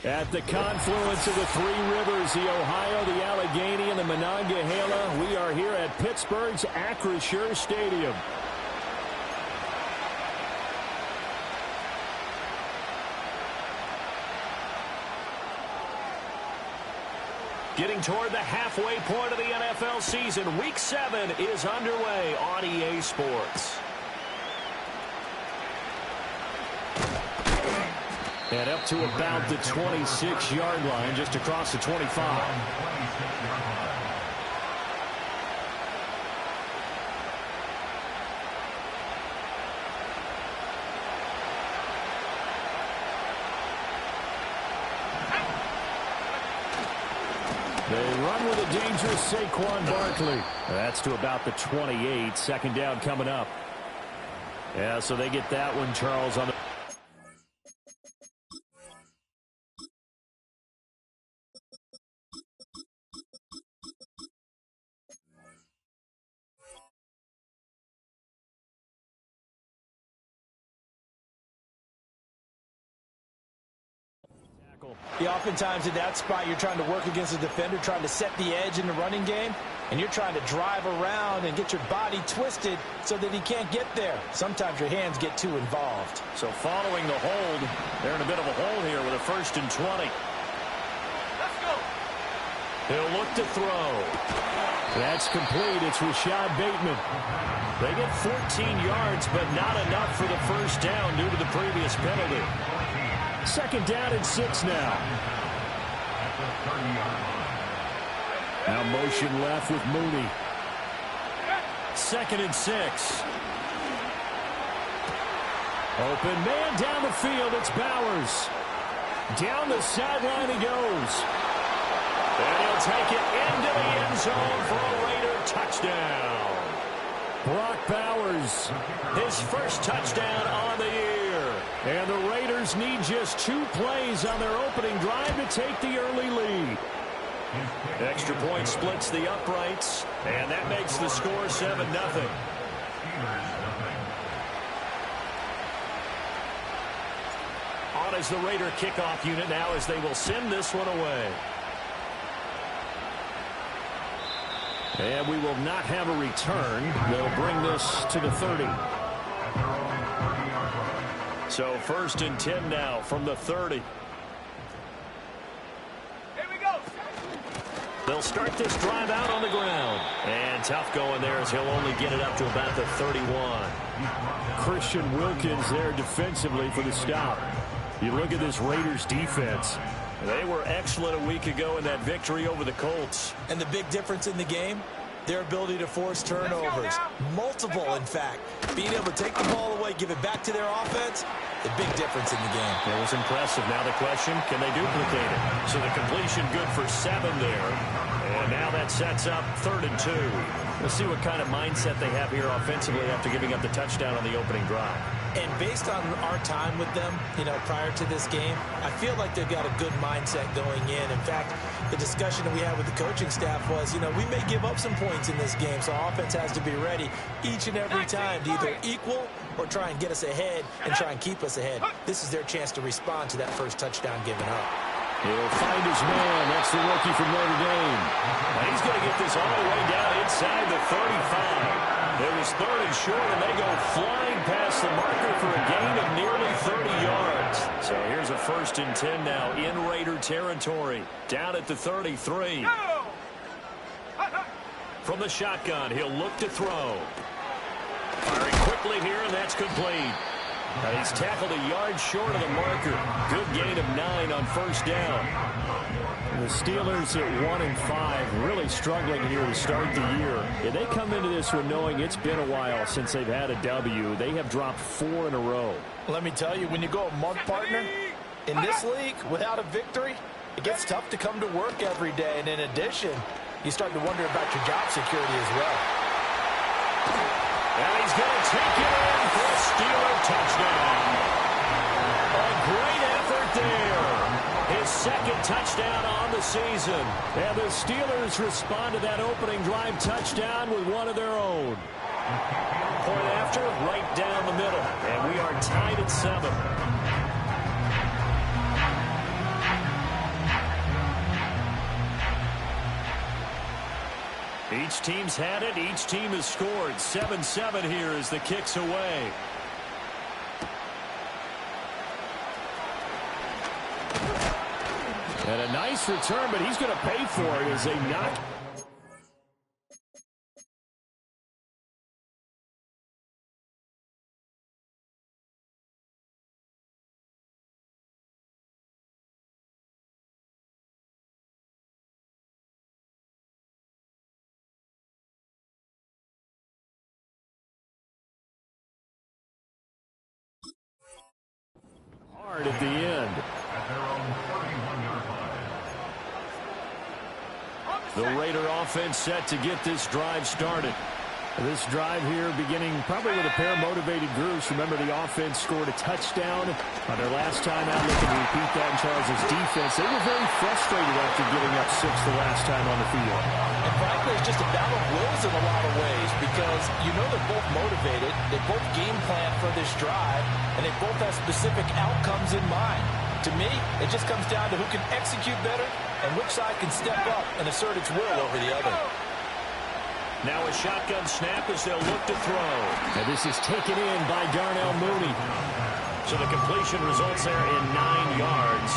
At the confluence of the three rivers, the Ohio, the Allegheny, and the Monongahela, we are here at Pittsburgh's Acrisure Stadium. Getting toward the halfway point of the NFL season, Week 7 is underway on EA Sports. And up to about the 26-yard line, just across the 25. They run with a dangerous Saquon Barkley. That's to about the 28. Second down coming up. Yeah, so they get that one, Charles, on the... Yeah, oftentimes in that spot, you're trying to work against a defender, trying to set the edge in the running game, and you're trying to drive around and get your body twisted so that he can't get there. Sometimes your hands get too involved. So following the hold, they're in a bit of a hole here with a 1st and 20. Let's go. He'll look to throw. That's complete. It's Rashad Bateman. They get 14 yards, but not enough for the first down due to the previous penalty. Second down and 6 now. Now motion left with Mooney. 2nd and 6. Open man down the field. It's Bowers. Down the sideline he goes. And he'll take it into the end zone for a Raider touchdown. Brock Bowers, his first touchdown on the year. And the Raiders need just 2 plays on their opening drive to take the early lead. Extra point splits the uprights, and that makes the score 7-0. On as the Raider kickoff unit now as they will send this one away. And we will not have a return. They'll bring this to the 30. So 1st and 10 now from the 30. Here we go. They'll start this drive out on the ground. And tough going there as he'll only get it up to about the 31. Christian Wilkins there defensively for the stop. You look at this Raiders defense. They were excellent a week ago in that victory over the Colts. And the big difference in the game, their ability to force turnovers. Multiple, in fact. Being able to take the ball away, give it back to their offense, the big difference in the game. It was impressive. Now the question, can they duplicate it? So the completion good for 7 there. And now that sets up 3rd and 2. We'll see what kind of mindset they have here offensively after giving up the touchdown on the opening drive. And based on our time with them, prior to this game, I feel like they've got a good mindset going in. In fact, the discussion that we had with the coaching staff was, we may give up some points in this game, so offense has to be ready each and every time to either equal or try and get us ahead and try and keep us ahead. This is their chance to respond to that first touchdown given up. He'll find his man. That's the rookie from Notre Dame. And he's going to get this all the way down inside the 35. It was 3rd and short, and they go flying past the marker for a gain of nearly 30 yards. So here's a 1st and 10 now in Raider territory. Down at the 33. From the shotgun, he'll look to throw. Firing quickly here, and that's complete. And he's tackled a yard short of the marker. Good gain of 9 on 1st down. The Steelers at 1-5, really struggling here to start the year. And they come into this one knowing it's been a while since they've had a W. They have dropped 4 in a row. Let me tell you, when you go a month, partner, in this league, without a victory, it gets tough to come to work every day. And in addition, you start to wonder about your job security as well. And he's going to take it in for a Steeler touchdown. A great effort there. His 2nd touchdown on the season. And the Steelers respond to that opening drive touchdown with one of their own. Point after, right down the middle. And we are tied at 7. Each team's had it. Each team has scored. 7-7 here as the kick's away. And a nice return, but he's going to pay for it as they knock. Hard at the end. The Raider offense set to get this drive started. This drive here beginning probably with a pair of motivated groups. Remember, the offense scored a touchdown on their last time out. Looking to repeat that in Charles' defense. They were very frustrated after getting up 6 the last time on the field. And frankly, it's just a battle of wills in a lot of ways because you know they're both motivated. They both game plan for this drive, and they both have specific outcomes in mind. To me, it just comes down to who can execute better and which side can step up and assert its will over the other. Now a shotgun snap as they'll look to throw. And this is taken in by Darnell Mooney. So the completion results there in 9 yards.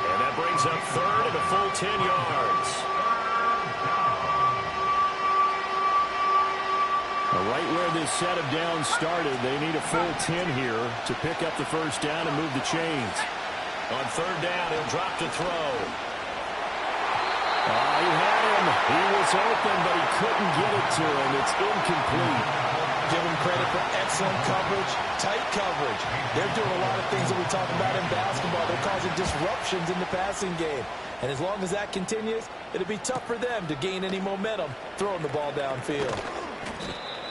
And that brings up 3rd and a full 10 yards. Right where this set of downs started, they need a full 10 here to pick up the 1st down and move the chains. On 3rd down, he'll drop to throw. He had him. He was open, but he couldn't get it to him. It's incomplete. Give him credit for excellent coverage, tight coverage. They're doing a lot of things that we talk about in basketball. They're causing disruptions in the passing game. And as long as that continues, it'll be tough for them to gain any momentum throwing the ball downfield.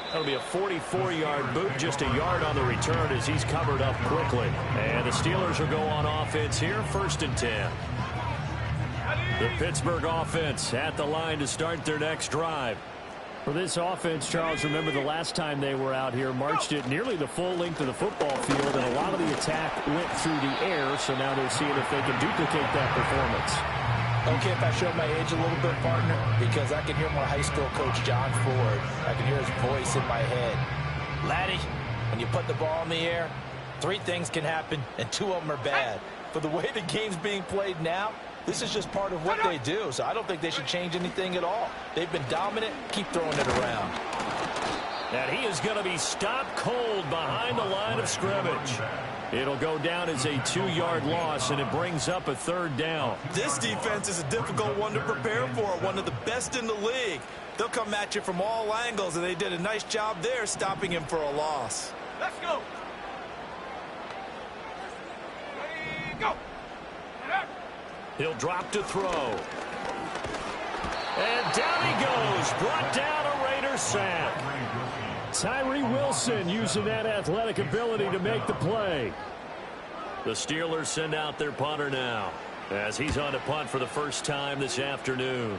That'll be a 44-yard boot, just a yard on the return as he's covered up quickly. And the Steelers will go on offense here, 1st and 10. The Pittsburgh offense at the line to start their next drive. For this offense, Charles, remember the last time they were out here, marched it nearly the full length of the football field, and a lot of the attack went through the air, so now they're seeing if they can duplicate that performance. Okay, if I show my age a little bit, partner, because I can hear my high school coach, John Ford. I can hear his voice in my head. Laddie, when you put the ball in the air, 3 things can happen, and 2 of them are bad. For the way the game's being played now, this is just part of what they do, so I don't think they should change anything at all. They've been dominant. Keep throwing it around. And he is going to be stopped cold behind the line of scrimmage. It'll go down as a 2-yard loss, and it brings up a 3rd down. This defense is a difficult one to prepare for, one of the best in the league. They'll come at you from all angles, and they did a nice job there stopping him for a loss. Let's go. Ready, go. He'll drop to throw. And down he goes. Brought down a Raider sack. Tyree Wilson using that athletic ability to make the play. The Steelers send out their punter now as he's on to punt for the first time this afternoon.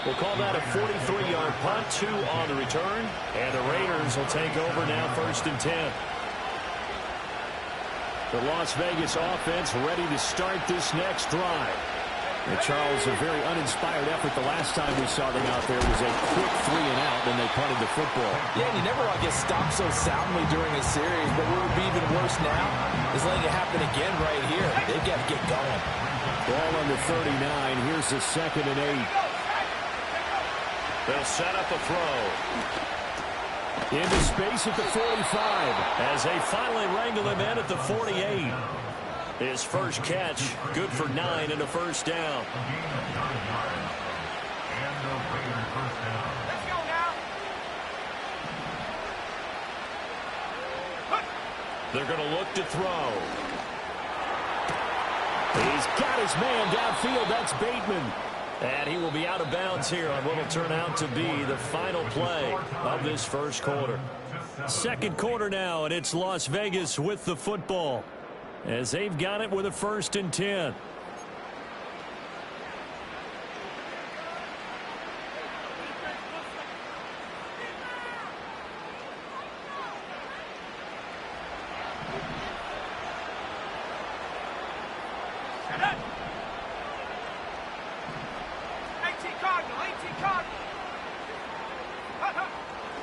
We'll call that a 43-yard punt, 2 on the return. And the Raiders will take over now, 1st and 10. The Las Vegas offense ready to start this next drive. And Charles, a very uninspired effort the last time we saw them out there was a quick 3-and-out, then they punted the football. Yeah, and you never want to get stopped so soundly during a series, but what would be even worse now is letting it happen again right here. They've got to get going. Ball under 39. Here's the 2nd and 8. They'll set up a throw. Into space at the 45. As they finally wrangle him in at the 48. His first catch, good for 9 and a first down. Let's go now. They're going to look to throw. He's got his man downfield. That's Bateman. And he will be out of bounds here on what will turn out to be the final play of this first quarter. Second quarter now, and it's Las Vegas with the football, as they've got it with a 1st and 10.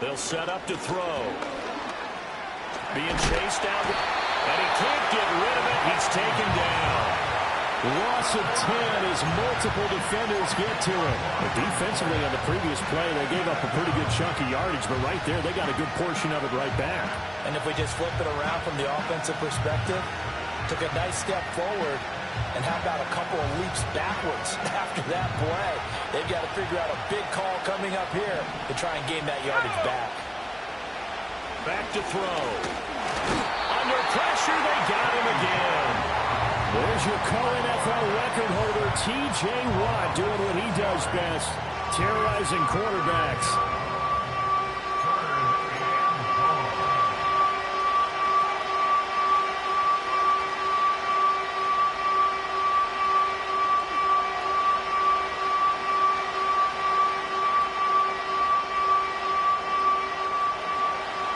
They'll set up to throw. Being chased down, and he can't get rid of it. He's taken down. Loss of 10 as multiple defenders get to it. But defensively on the previous play, they gave up a pretty good chunk of yardage, but right there, they got a good portion of it right back. And if we just flip it around from the offensive perspective, took a nice step forward, and how about a couple of leaps backwards after that play? They've got to figure out a big call coming up here to try and gain that yardage back. Back to throw. Under pressure, they got him again. There's your co-NFL record holder, T.J. Watt, doing what he does best, terrorizing quarterbacks.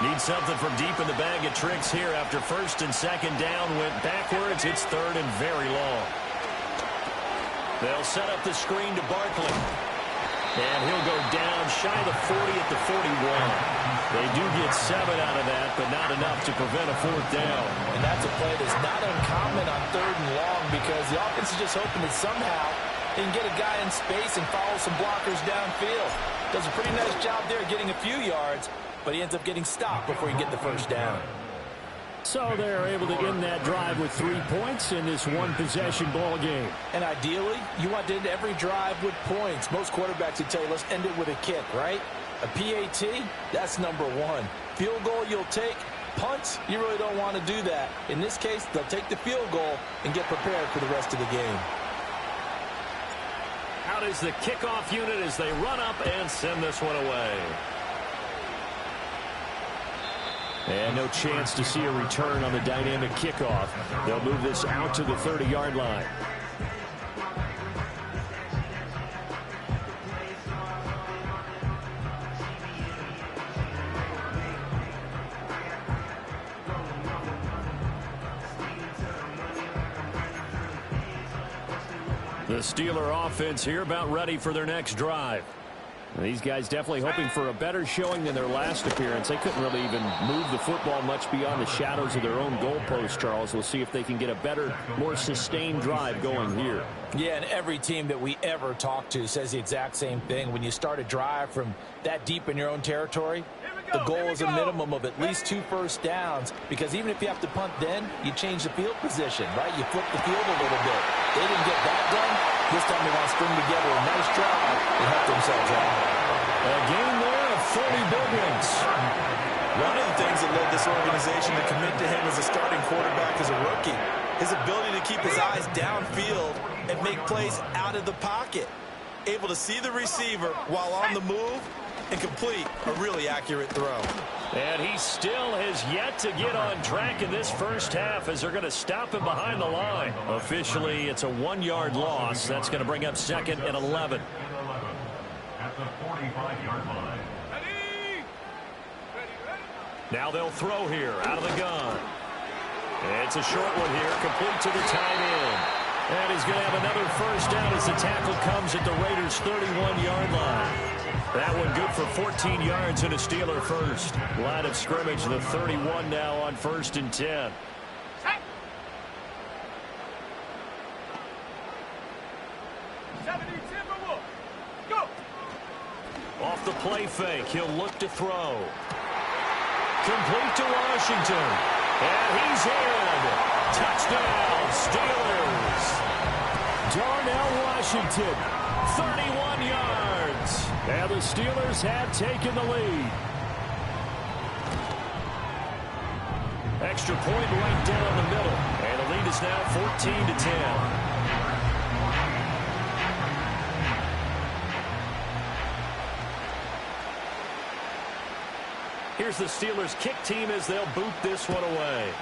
Need something from deep in the bag of tricks here after 1st and 2nd down. Went backwards. It's 3rd and very long. They'll set up the screen to Barkley. And he'll go down shy of the 40 at the 41. They do get 7 out of that, but not enough to prevent a 4th down. And that's a play that's not uncommon on 3rd and long because the offense is just hoping that somehow they can get a guy in space and follow some blockers downfield. Does a pretty nice job there getting a few yards, but he ends up getting stopped before he can get the first down. So they're able to end that drive with 3 points in this one-possession ball game. And ideally, you want to end every drive with points. Most quarterbacks would tell you, let's end it with a kick, right? A PAT, that's number 1. Field goal you'll take. Punts, you really don't want to do that. In this case, they'll take the field goal and get prepared for the rest of the game. Out is the kickoff unit as they run up and send this one away. And no chance to see a return on the dynamic kickoff. They'll move this out to the 30-yard line. The Steeler offense here about ready for their next drive. These guys definitely hoping for a better showing than their last appearance. They couldn't really even move the football much beyond the shadows of their own goalpost, Charles. We'll see if they can get a better, more sustained drive going here. Yeah, and every team that we ever talk to says the exact same thing. When you start a drive from that deep in your own territory, the goal is a minimum of at least 2 first downs, because even if you have to punt then, you change the field position, right? You flip the field a little bit. They didn't get that done. This time they want to string together a nice drive and help themselves out. A gain there of 30 big ones. One of the things that led this organization to commit to him as a starting quarterback as a rookie, his ability to keep his eyes downfield and make plays out of the pocket. Able to see the receiver while on the move and complete a really accurate throw. And he still has yet to get on track in this first half as they're going to stop him behind the line. Officially, it's a 1-yard loss. That's going to bring up 2nd and 11. At the 45-yard line. Now they'll throw here out of the gun. It's a short one here, complete to the tight end. And his going to have another first down as the tackle comes at the Raiders' 31-yard line. That one good for 14 yards and a Steeler first. Line of scrimmage, the 31 now on 1st and 10. Off the play fake, he'll look to throw. Complete to Washington. And he's in. Touchdown, Steelers. Darnell Washington, 31 yards. And the Steelers have taken the lead. Extra point right down the middle. And the lead is now 14-10. Here's the Steelers kick team as they'll boot this one away.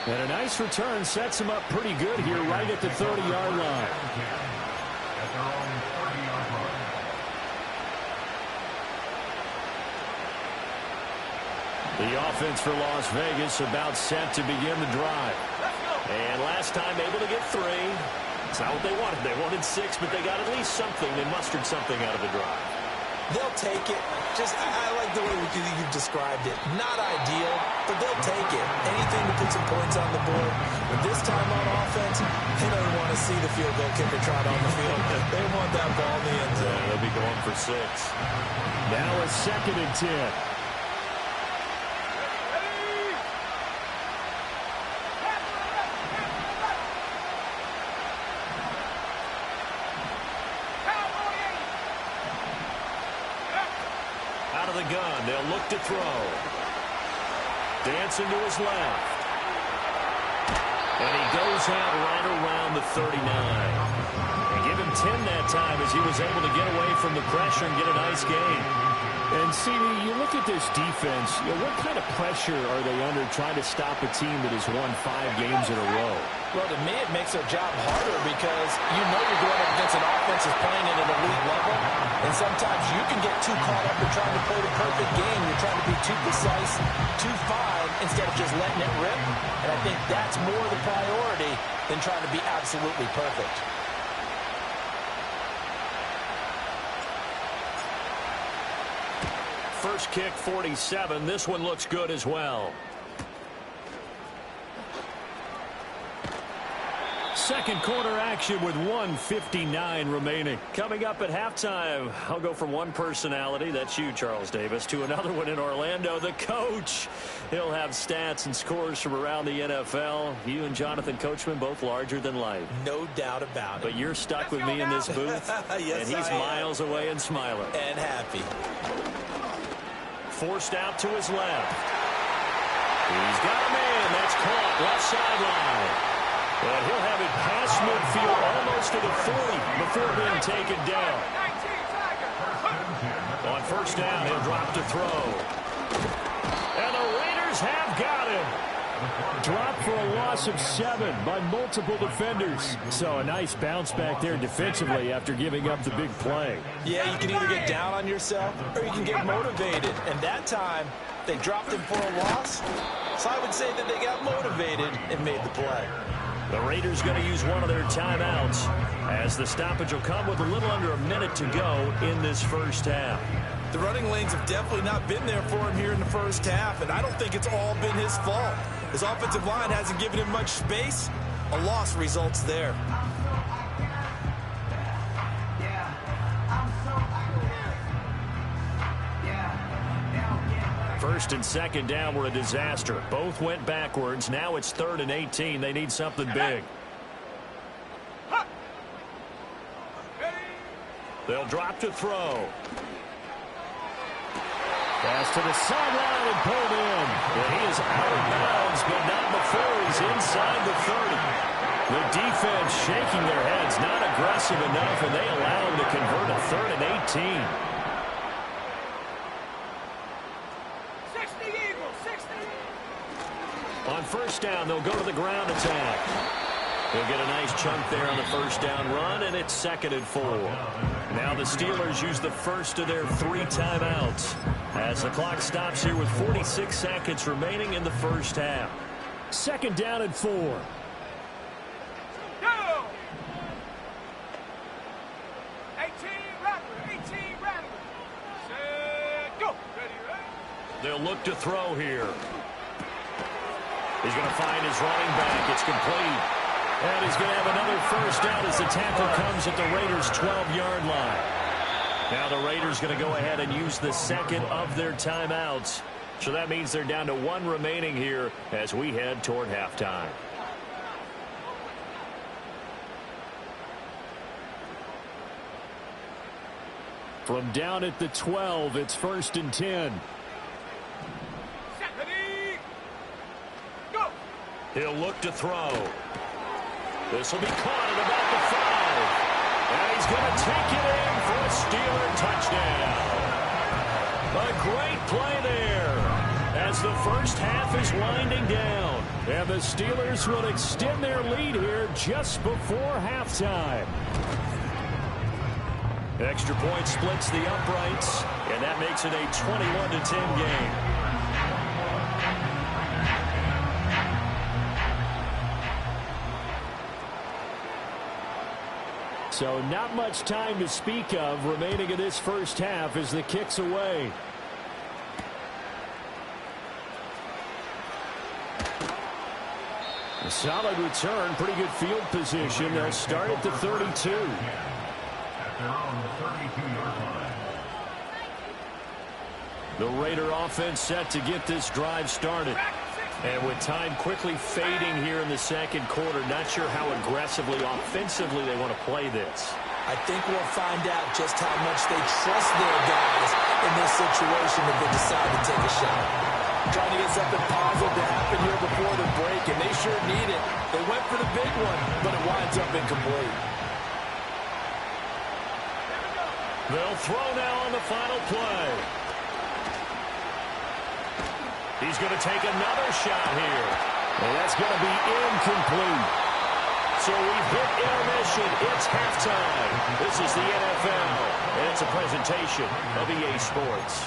And a nice return sets him up pretty good here right at the 30-yard line. At their own 30-yard line. The offense for Las Vegas about set to begin the drive. And last time able to get 3. It's not what they wanted. They wanted 6, but they got at least something. They mustered something out of the drive. They'll take it. I like the way you've described it. Not ideal, but they'll take it. Anything to put some points on the board. But this time on offense, they don't want to see the field goal kicker trot on the field. They want that ball in the end zone. They'll be going for 6. Now a 2nd and 10. The gun, they'll look to throw. Dancing to his left. And he goes out right around the 39. They give him 10 that time as he was able to get away from the pressure and get a nice gain. And, CD, you look at this defense, what kind of pressure are they under trying to stop a team that has won 5 games in a row? Well, to me, it makes their job harder because you know you're going up against an offense that's playing at an elite level. And sometimes you can get too caught up in trying to play the perfect game. You're trying to be too precise, too fine, instead of just letting it rip. And I think that's more the priority than trying to be absolutely perfect. First kick, 47. This one looks good as well. Second quarter action with 1:59 remaining. Coming up at halftime, I'll go from one personality, that's you, Charles Davis, to another one in Orlando, the coach. He'll have stats and scores from around the NFL. You and Jonathan Coachman both larger than life. No doubt about it. But you're stuck with me in this booth, yes, and he's miles away and smiling. And happy. Forced out to his left. He's got a man. That's caught. Left sideline. And he'll have it past midfield almost to the 40 before being taken down. On first down, he'll drop to throw. And the Raiders have got him. Dropped for a loss of 7 by multiple defenders. So a nice bounce back there defensively after giving up the big play. Yeah, you can either get down on yourself or you can get motivated. And that time, they dropped him for a loss. So I would say that they got motivated and made the play. The Raiders going to use one of their timeouts as the stoppage will come with a little under a minute to go in this first half. The running lanes have definitely not been there for him here in the first half, and I don't think it's all been his fault. His offensive line hasn't given him much space. A loss results there. First and second down were a disaster. Both went backwards. Now it's 3rd and 18. They need something big. They'll drop to throw. Pass to the sideline and pulled in. And he is out of bounds, but not before he's inside the 30. The defense shaking their heads, not aggressive enough, and they allow him to convert a 3rd and 18. On first down, they'll go to the ground attack. He'll get a nice chunk there on the first down run, and it's 2nd and 4. Now the Steelers use the first of their 3 timeouts as the clock stops here with 46 seconds remaining in the first half. 2nd down and 4. Go! 18 Rattler, 18 Rattler. Set, go. Ready? They'll look to throw here. He's going to find his running back. It's complete. And he's going to have another first down as the tackle comes at the Raiders' 12-yard line. Now the Raiders going to go ahead and use the second of their timeouts. So that means they're down to 1 remaining here as we head toward halftime. From down at the 12, it's 1st and 10. Set, ready? Go! He'll look to throw. This will be caught at about the 5. And he's going to take it in for a Steeler touchdown. A great play there as the first half is winding down. And the Steelers will extend their lead here just before halftime. Extra point splits the uprights, and that makes it a 21-10 game. So not much time to speak of remaining in this first half as the kick's away. A solid return, pretty good field position. They'll start at the 32. They're on the 32-yard line. The Raider offense set to get this drive started. And with time quickly fading here in the second quarter, not sure how aggressively, offensively they want to play this. I think we'll find out just how much they trust their guys in this situation if they decide to take a shot. Trying to get something positive to happen here before the break, and they sure need it. They went for the big one, but it winds up incomplete. They'll throw now on the final play. He's going to take another shot here. And that's going to be incomplete. So we've hit intermission. It's halftime. This is the NFL, and it's a presentation of EA Sports.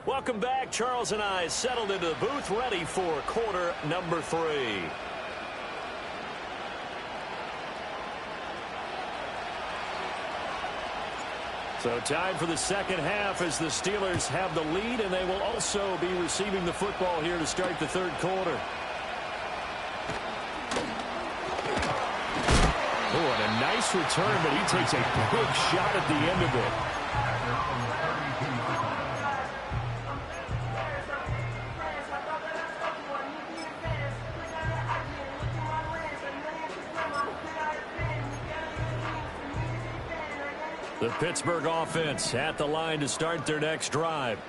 Welcome back. Charles and I settled into the booth, ready for quarter number 3. So time for the second half as the Steelers have the lead, and they will also be receiving the football here to start the third quarter. Oh, and a nice return, but he takes a big shot at the end of it. The Pittsburgh offense at the line to start their next drive.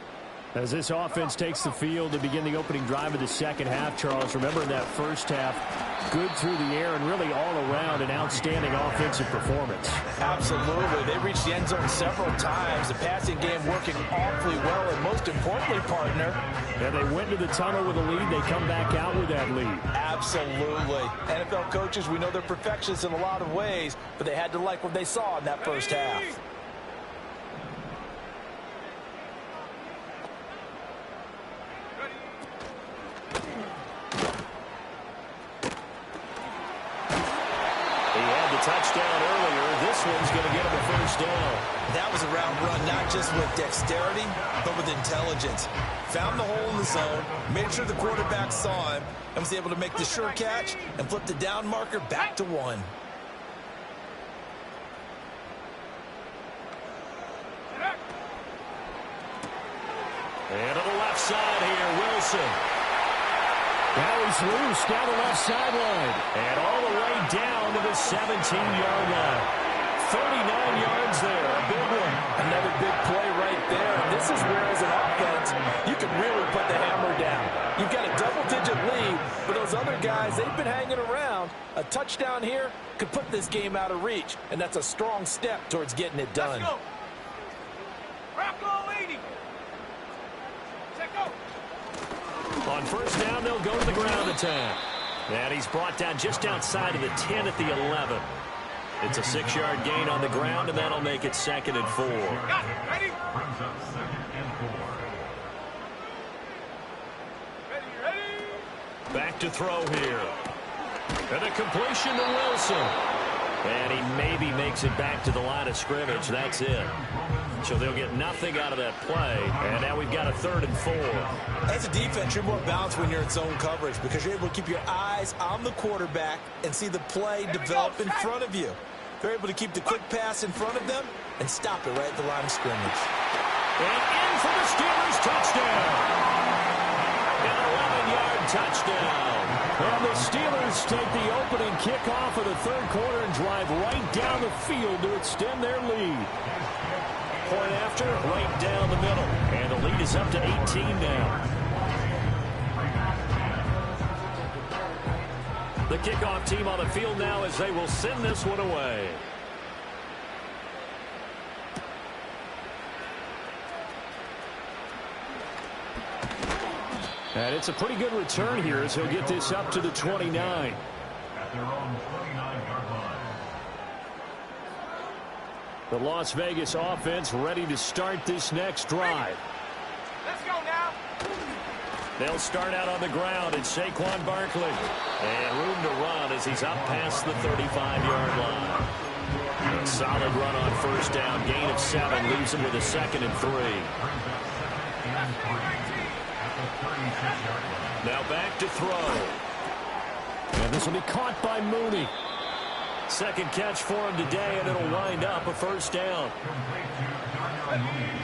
As this offense takes the field to begin the opening drive of the second half, Charles, remember in that first half, good through the air and really all around an outstanding offensive performance. Absolutely. They reached the end zone several times. The passing game working awfully well, and most importantly, partner. And they went to the tunnel with a lead. They come back out with that lead. Absolutely. NFL coaches, we know they're perfectionists in a lot of ways, but they had to like what they saw in that first half. Touchdown earlier. This one's going to get him a first down. That was a round run, not just with dexterity, but with intelligence. Found the hole in the zone, made sure the quarterback saw him, and was able to make the sure catch and flip the down marker back to 1. And to the left side here, Wilson. Now he's loose down the left sideline. And all the way down to the 17-yard line. 39 yards there. A big one. Another big play right there. And this is where, as an offense, you can really put the hammer down. You've got a double-digit lead, but those other guys, they've been hanging around. A touchdown here could put this game out of reach, and that's a strong step towards getting it done. Let's go. Rocco 80. Check go. On first down, they'll go to the ground attack. And he's brought down just outside of the 10 at the 11. It's a 6-yard gain on the ground, and that'll make it 2nd and 4. Got it. Ready? Brings up 2nd and 4. Ready. Back to throw here. And a completion to Wilson. And he maybe makes it back to the line of scrimmage. That's it. So they'll get nothing out of that play. And now we've got a 3rd and 4. As a defense, you're more balanced when you're in zone coverage because you're able to keep your eyes on the quarterback and see the play develop in front of you. They're able to keep the quick pass in front of them and stop it right at the line of scrimmage. And in for the Steelers touchdown. An 11-yard touchdown. And the Steelers take the opening kickoff of the 3rd quarter and drive right down the field to extend their lead. Point after, right down the middle. And the lead is up to 18 now. The kickoff team on the field now as they will send this one away. And it's a pretty good return here as he'll get this up to the 29. At their own 29-yard line. The Las Vegas offense ready to start this next drive. Let's go now. They'll start out on the ground. It's Saquon Barkley. And room to run as he's up past the 35-yard line. A solid run on first down. Gain of 7. Leaves him with a 2nd and 3. Now back to throw. And this will be caught by Mooney. Second catch for him today, and it'll wind up a first down. Complete to Darnell Mooney.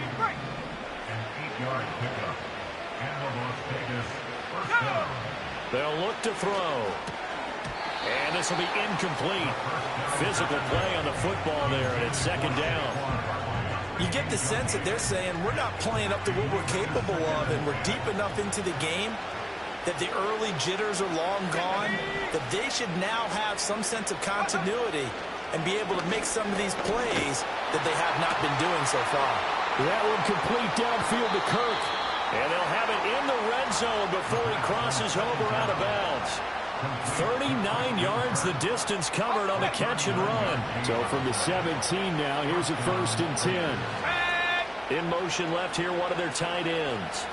An 8-yard pickup. And the Las Vegas first down. They'll look to throw. And this will be incomplete. Physical play on the football there, and it's 2nd down. You get the sense that they're saying we're not playing up to what we're capable of, and we're deep enough into the game that the early jitters are long gone, that they should now have some sense of continuity and be able to make some of these plays that they have not been doing so far. That one complete downfield to Kirk. And they'll have it in the red zone before he crosses over out of bounds. 39 yards the distance covered on the catch and run. So from the 17 now, here's a 1st and 10. In motion left here, one of their tight ends.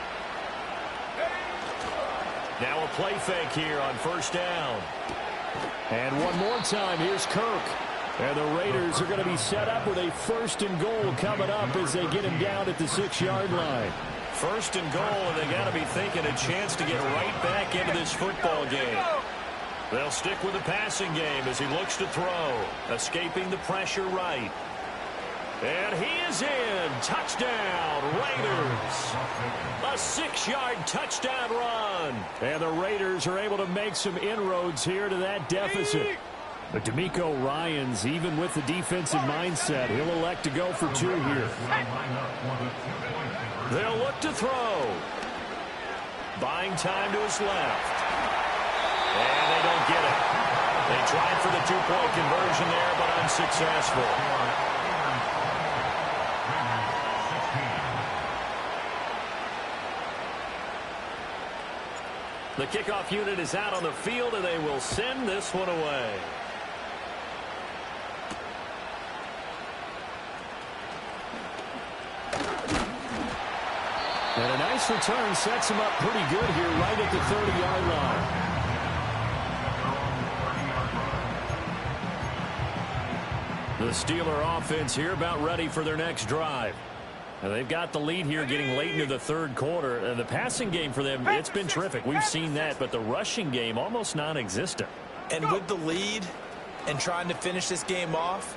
Now a play fake here on first down. And one more time, here's Kirk. And the Raiders are going to be set up with a 1st and goal coming up as they get him down at the 6-yard line. 1st and goal, and they got to be thinking a chance to get right back into this football game. They'll stick with the passing game as he looks to throw. Escaping the pressure right. And he is in. Touchdown, Raiders. A 6-yard touchdown run. And the Raiders are able to make some inroads here to that deficit. But DeMeco Ryans, even with the defensive mindset, he'll elect to go for 2 here. They'll look to throw. Buying time to his left. And they don't get it. They tried for the 2-point conversion there, but unsuccessful. The kickoff unit is out on the field, and they will send this one away. And a nice return sets him up pretty good here right at the 30-yard line. The Steeler offense here about ready for their next drive. And they've got the lead here getting late into the 3rd quarter. And the passing game for them, it's been terrific. We've seen that, but the rushing game almost non-existent. And with the lead and trying to finish this game off,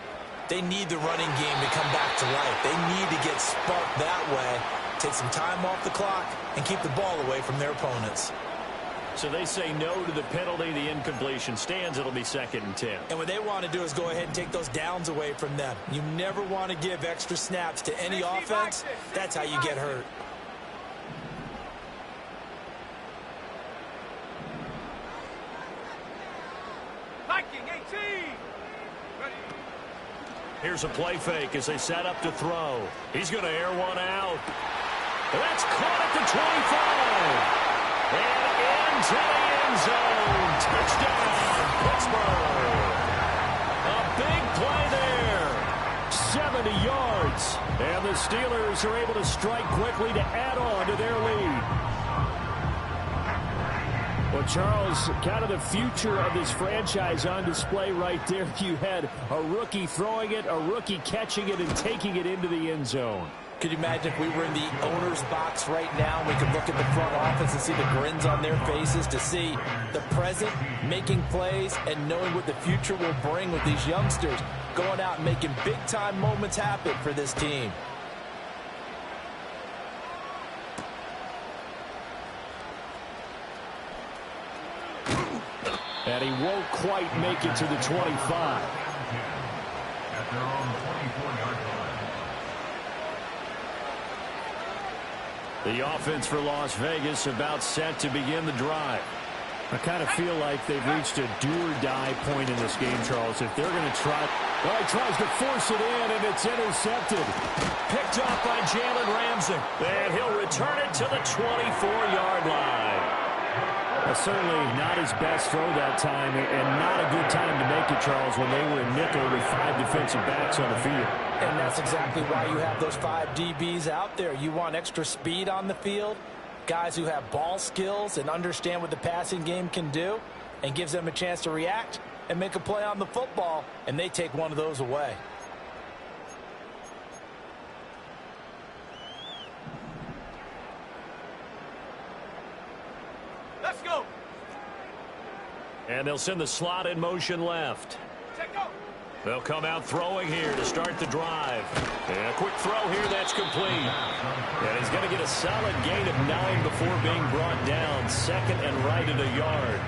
they need the running game to come back to life. They need to get sparked that way, take some time off the clock, and keep the ball away from their opponents. So they say no to the penalty. The incompletion stands. It'll be 2nd and 10. And what they want to do is go ahead and take those downs away from them. You never want to give extra snaps to any offense. That's how you get hurt. Here's a play fake as they set up to throw. He's going to air one out. That's caught at the 25. And into the end zone. Touchdown, Pittsburgh. A big play there. 70 yards. And the Steelers are able to strike quickly to add on to their lead. Well, Charles, kind of the future of this franchise on display right there. You had a rookie throwing it, a rookie catching it, and taking it into the end zone. Could you imagine if we were in the owner's box right now and we could look at the front office and see the grins on their faces, to see the present making plays and knowing what the future will bring with these youngsters going out and making big-time moments happen for this team. And he won't quite make it to the 25. At their own 24-yard line. The offense for Las Vegas about set to begin the drive. I kind of feel like they've reached a do-or-die point in this game, Charles. If they're going to try... Well, he tries to force it in, and it's intercepted. Picked off by Jalen Ramsey. And he'll return it to the 24-yard line. Certainly not his best throw that time, and not a good time to make it, Charles, when they were in nickel with 5 defensive backs on the field. And that's exactly why you have those 5 DBs out there. You want extra speed on the field, guys who have ball skills and understand what the passing game can do, and gives them a chance to react and make a play on the football, and they take one of those away. Let's go. And they'll send the slot in motion left. They'll come out throwing here to start the drive. And a quick throw here, that's complete. And he's going to get a solid gain of 9 before being brought down. 2nd and right at a yard.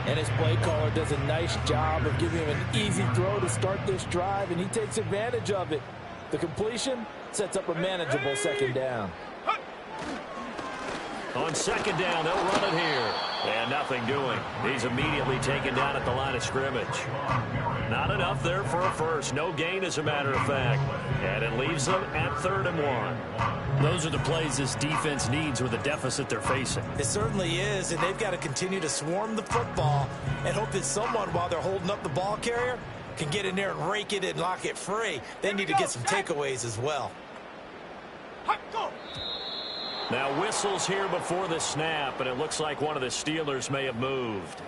And his play caller does a nice job of giving him an easy throw to start this drive, and he takes advantage of it. The completion sets up a manageable 2nd down. On 2nd down, they'll run it here. And nothing doing. He's immediately taken down at the line of scrimmage. Not enough there for a first. No gain, as a matter of fact. And it leaves them at 3rd and 1. Those are the plays this defense needs with the deficit they're facing. It certainly is, and they've got to continue to swarm the football and hope that someone, while they're holding up the ball carrier, can get in there and rake it and lock it free. They need to get some takeaways as well. Now whistles here before the snap, and it looks like one of the Steelers may have moved.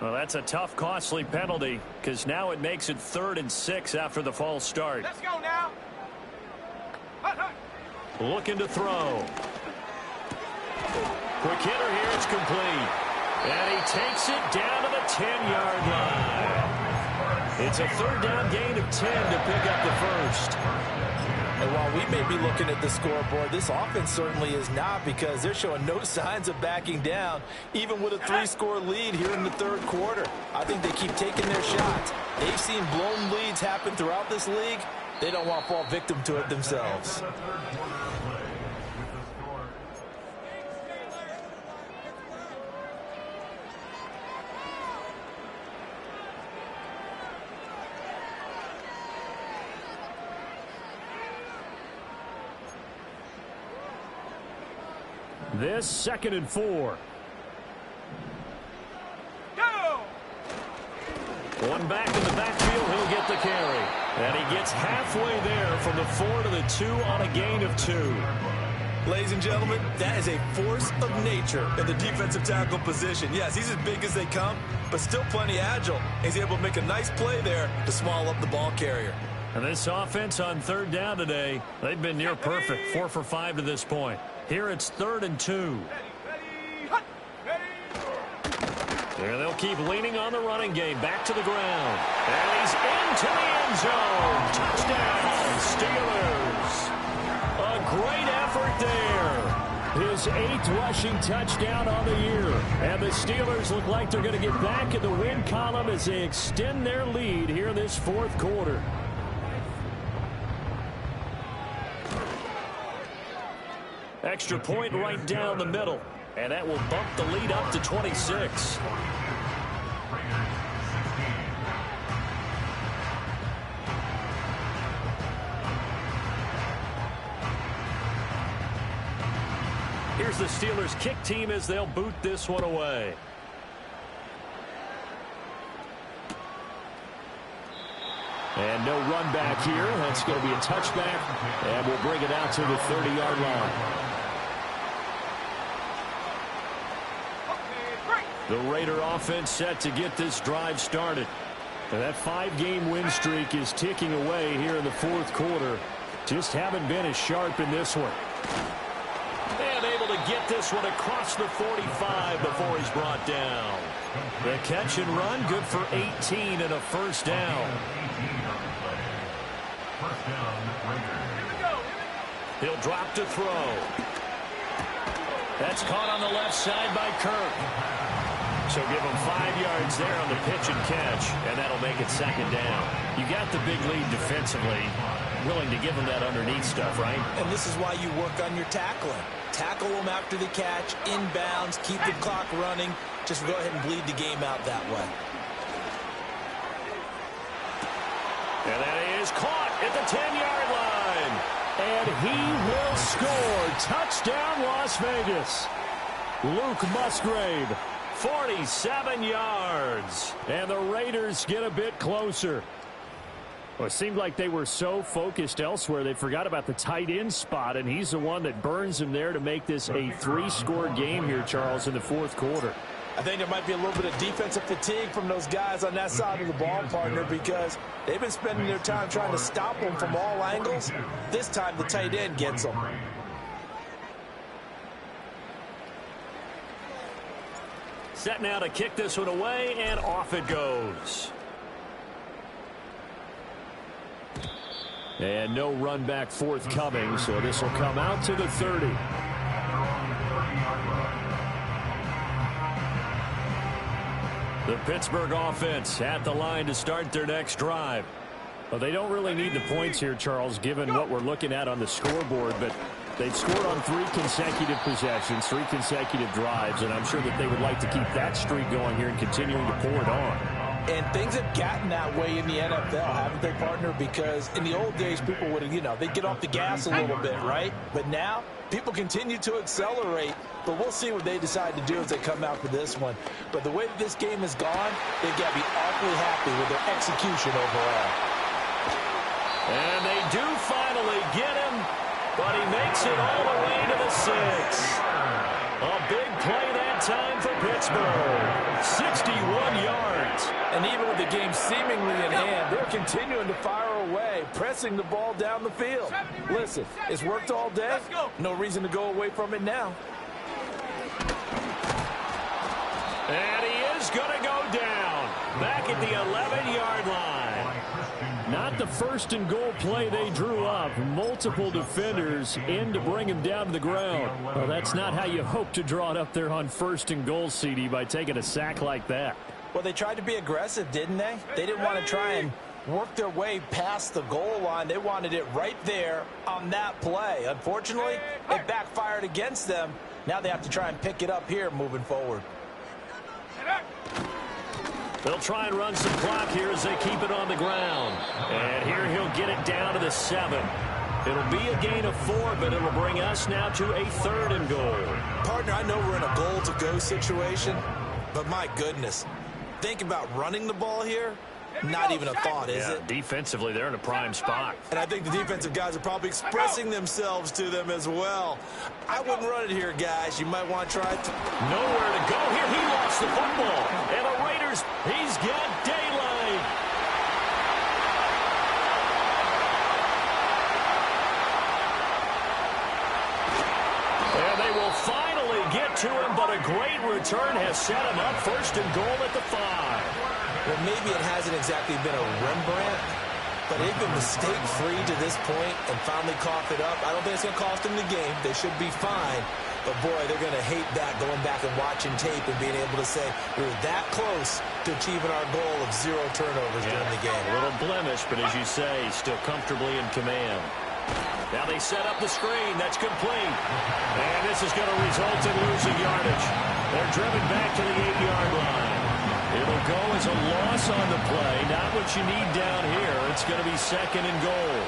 Well, that's a tough, costly penalty, because now it makes it 3rd and 6 after the false start. Let's go now. Looking to throw. Quick hitter here, it's complete. And he takes it down to the 10-yard line. It's a 3rd down gain of 10 to pick up the first. And while we may be looking at the scoreboard, this offense certainly is not, because they're showing no signs of backing down, even with a 3-score lead here in the 3rd quarter. I think they keep taking their shots. They've seen blown leads happen throughout this league. They don't want to fall victim to it themselves. This 2nd and 4. Go! One back in the backfield, he'll get the carry. And he gets halfway there from the 4 to the 2 on a gain of 2. Ladies and gentlemen, that is a force of nature in the defensive tackle position. Yes, he's as big as they come, but still plenty agile. He's able to make a nice play there to small up the ball carrier. And this offense on 3rd down today, they've been near perfect, 4 for 5 to this point. Here it's 3rd and 2. And they'll keep leaning on the running game. Back to the ground. And he's into the end zone. Touchdown, Steelers. A great effort there. His 8th rushing touchdown on the year. And the Steelers look like they're going to get back in the win column as they extend their lead here in this 4th quarter. Extra point right down the middle. And that will bump the lead up to 26. Here's the Steelers kick team as they'll boot this one away. And no run back here. That's going to be a touchback. And we'll bring it out to the 30-yard line. The Raider offense set to get this drive started. And that 5-game win streak is ticking away here in the 4th quarter. Just haven't been as sharp in this one. And able to get this one across the 45 before he's brought down. The catch and run, good for 18 and a first down. He'll drop to throw. That's caught on the left side by Kirk. So give him 5 yards there on the pitch and catch, and that'll make it second down. You got the big lead defensively. Willing to give him that underneath stuff, right? And this is why you work on your tackling. Tackle them after the catch, inbounds, keep the clock running. Just go ahead and bleed the game out that way. And that is caught at the 10-yard line. And he will score. Touchdown, Las Vegas. Luke Musgrave. 47 yards. And the Raiders get a bit closer. Well, it seemed like they were so focused elsewhere they forgot about the tight end spot, and he's the one that burns them there to make this a 3-score game here, Charles, in the 4th quarter. I think there might be a little bit of defensive fatigue from those guys on that side of the ball, partner, because they've been spending their time trying to stop them from all angles. This time the tight end gets them. Set now to kick this one away, and off it goes. And no run back forthcoming, so this will come out to the 30. The Pittsburgh offense at the line to start their next drive. Well, they don't really need the points here, Charles, given what we're looking at on the scoreboard, but they've scored on 3 consecutive possessions, 3 consecutive drives, and I'm sure that they would like to keep that streak going here and continuing to pour it on. And things have gotten that way in the NFL, haven't they, partner? Because in the old days, people would have, they'd get off the gas a little bit, right? But now, people continue to accelerate. But we'll see what they decide to do as they come out for this one. But the way that this game has gone, they've got to be awfully happy with their execution overall. And they do finally get him, but he makes it all the way to the 6. A big play that time for Pittsburgh. 61 yards. And even with the game seemingly in hand, they're continuing to fire away, pressing the ball down the field. Listen, it's worked all day. No reason to go away from it now. And he is going to go down. Back at the 11-yard line. Not the first and goal play they drew up. Multiple defenders in to bring him down to the ground. Well, that's not how you hope to draw it up there on first and goal, CD, by taking a sack like that. Well, they tried to be aggressive, didn't they? They didn't want to try and work their way past the goal line. They wanted it right there on that play. Unfortunately, it backfired against them. Now they have to try and pick it up here moving forward. They'll try and run some clock here as they keep it on the ground. And here he'll get it down to the 7. It'll be a gain of 4, but it'll bring us now to a 3rd and goal. Partner, I know we're in a goal-to-go situation, but my goodness, think about running the ball here. Not even a thought, is it? Defensively, they're in a prime spot. And I think the defensive guys are probably expressing themselves to them as well. I wouldn't run it here, guys. You might want to try it. Nowhere to go here. He lost the football. And the Raiders, he's got daylight. And they will finally get to him, but a great return has set him up first and goal at the 5. Well, maybe it hasn't exactly been a Rembrandt, but they've been mistake-free to this point and finally coughed it up. I don't think it's going to cost them the game. They should be fine. But, boy, they're going to hate that, going back and watching tape and being able to say we were that close to achieving our goal of 0 turnovers during the game. A little blemish, but as you say, still comfortably in command. Now they set up the screen. That's complete. And this is going to result in losing yardage. They're driven back to the 8-yard line. It'll go as a loss on the play. Not what you need down here. It's going to be 2nd and goal.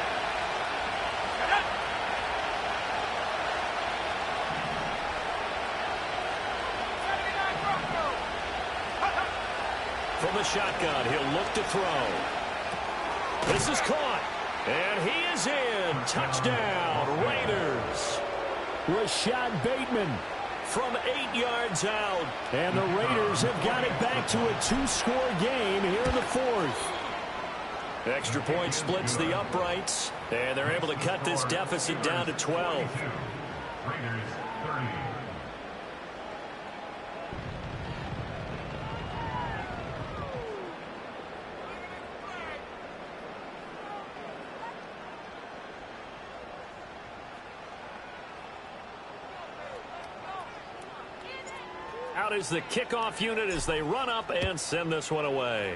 From the shotgun, he'll look to throw. This is caught. And he is in. Touchdown, Raiders. Rashad Bateman From 8 yards out. And the Raiders have got it back to a 2-score game here in the 4th. Extra point splits the uprights. And they're able to cut this deficit down to 12. Raiders 30. Out is the kickoff unit as they run up and send this one away.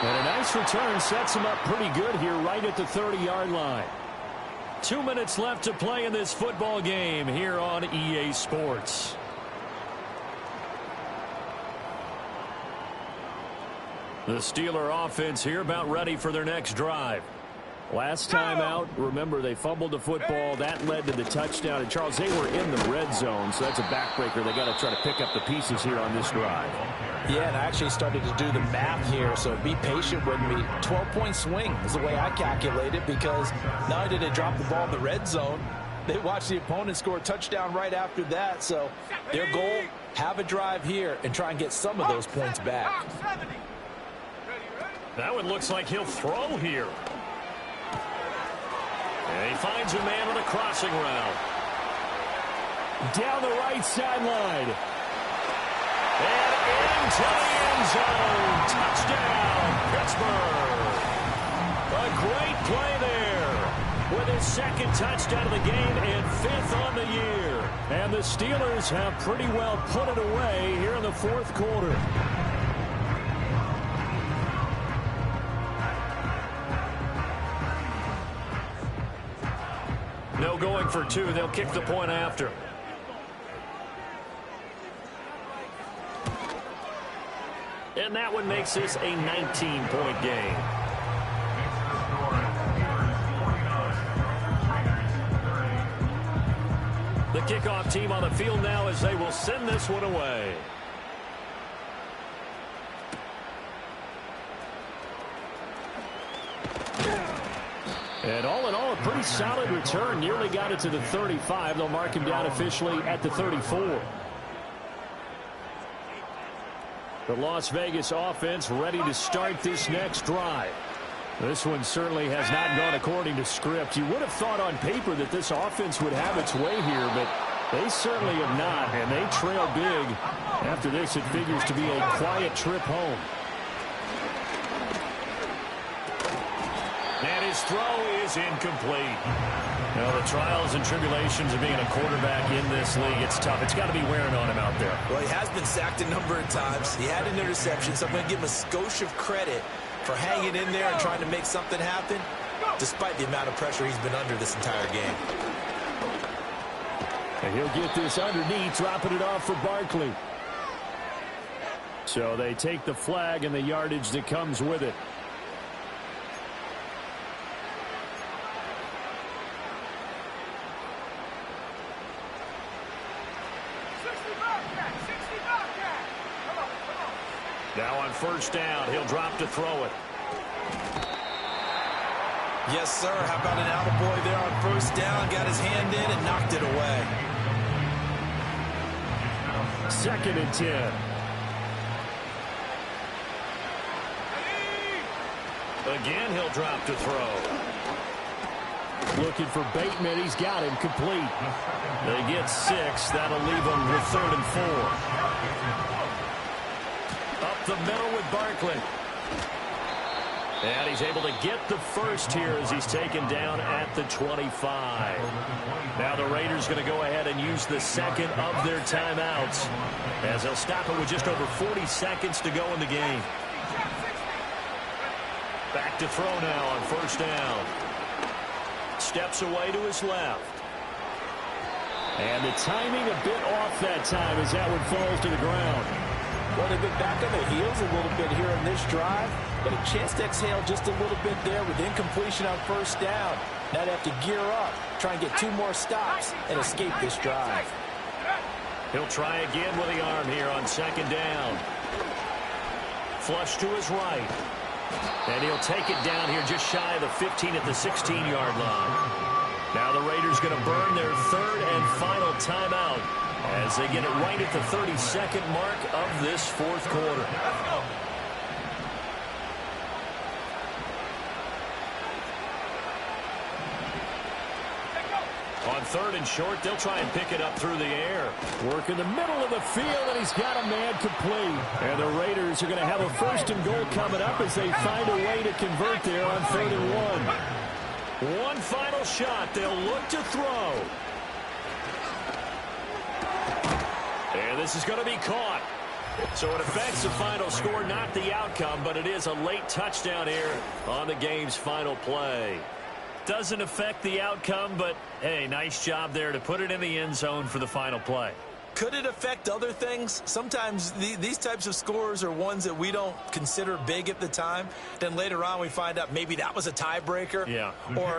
And a nice return sets him up pretty good here right at the 30-yard line. 2 minutes left to play in this football game here on EA Sports. The Steeler offense here about ready for their next drive. Last time out, remember, they fumbled the football. That led to the touchdown. And, Charles, they were in the red zone, so that's a backbreaker. They got to try to pick up the pieces here on this drive. Yeah, and I actually started to do the math here, so be patient with me. 12-point swing is the way I calculate it, because not only did they drop the ball in the red zone, they watched the opponent score a touchdown right after that. So their goal, have a drive here and try and get some of those points back. That one looks like he'll throw here. And he finds a man on a crossing route. Down the right sideline. And into the end zone. Touchdown, Pittsburgh. A great play there. With his 2nd touchdown of the game and 5th on the year. And the Steelers have pretty well put it away here in the 4th quarter. No going for 2. They'll kick the point after. And that one makes this a 19-point game. The kickoff team on the field now as they will send this one away. And all in all, a pretty solid return. Nearly got it to the 35. They'll mark him down officially at the 34. The Las Vegas offense ready to start this next drive. This one certainly has not gone according to script. You would have thought on paper that this offense would have its way here, but they certainly have not, and they trail big. After this, it figures to be a quiet trip home. And his throw is incomplete. Now, the trials and tribulations of being a quarterback in this league, it's tough. It's got to be wearing on him out there. Well, he has been sacked a number of times. He had an interception, so I'm going to give him a skosh of credit for hanging in there and trying to make something happen, despite the amount of pressure he's been under this entire game. And he'll get this underneath, dropping it off for Barkley. So they take the flag and the yardage that comes with it. Now on first down, he'll drop to throw it. Yes, sir. How about an attaboy there on first down? Got his hand in and knocked it away. 2nd and 10. Again, he'll drop to throw. Looking for Bateman. He's got him complete. They get 6. That'll leave them with 3rd and 4. Up the middle with Barkley. And he's able to get the first here as he's taken down at the 25. Now the Raiders going to go ahead and use the second of their timeouts as they'll stop it with just over 40 seconds to go in the game. Back to throw now on 1st down. Steps away to his left. And the timing a bit off that time as that one falls to the ground. Well, they've been back on their heels a little bit here in this drive, but a chance to exhale just a little bit there with incompletion on 1st down. Now they have to gear up, try and get 2 more stops and escape this drive. He'll try again with the arm here on 2nd down. Flush to his right. And he'll take it down here just shy of the 15 at the 16-yard line. Now the Raiders going to burn their 3rd and final timeout as they get it right at the 32nd mark of this 4th quarter. On 3rd and short, they'll try and pick it up through the air. Work in the middle of the field, and he's got a man complete. And the Raiders are going to have a 1st and goal coming up as they find a way to convert there on 3rd and 1. One final shot. They'll look to throw. And this is going to be caught. So it affects the final score, not the outcome, but it is a late touchdown here on the game's final play. Doesn't affect the outcome, but, hey, nice job there to put it in the end zone for the final play. Could it affect other things? Sometimes these types of scores are ones that we don't consider big at the time. Then later on we find out maybe that was a tiebreaker. Yeah. Or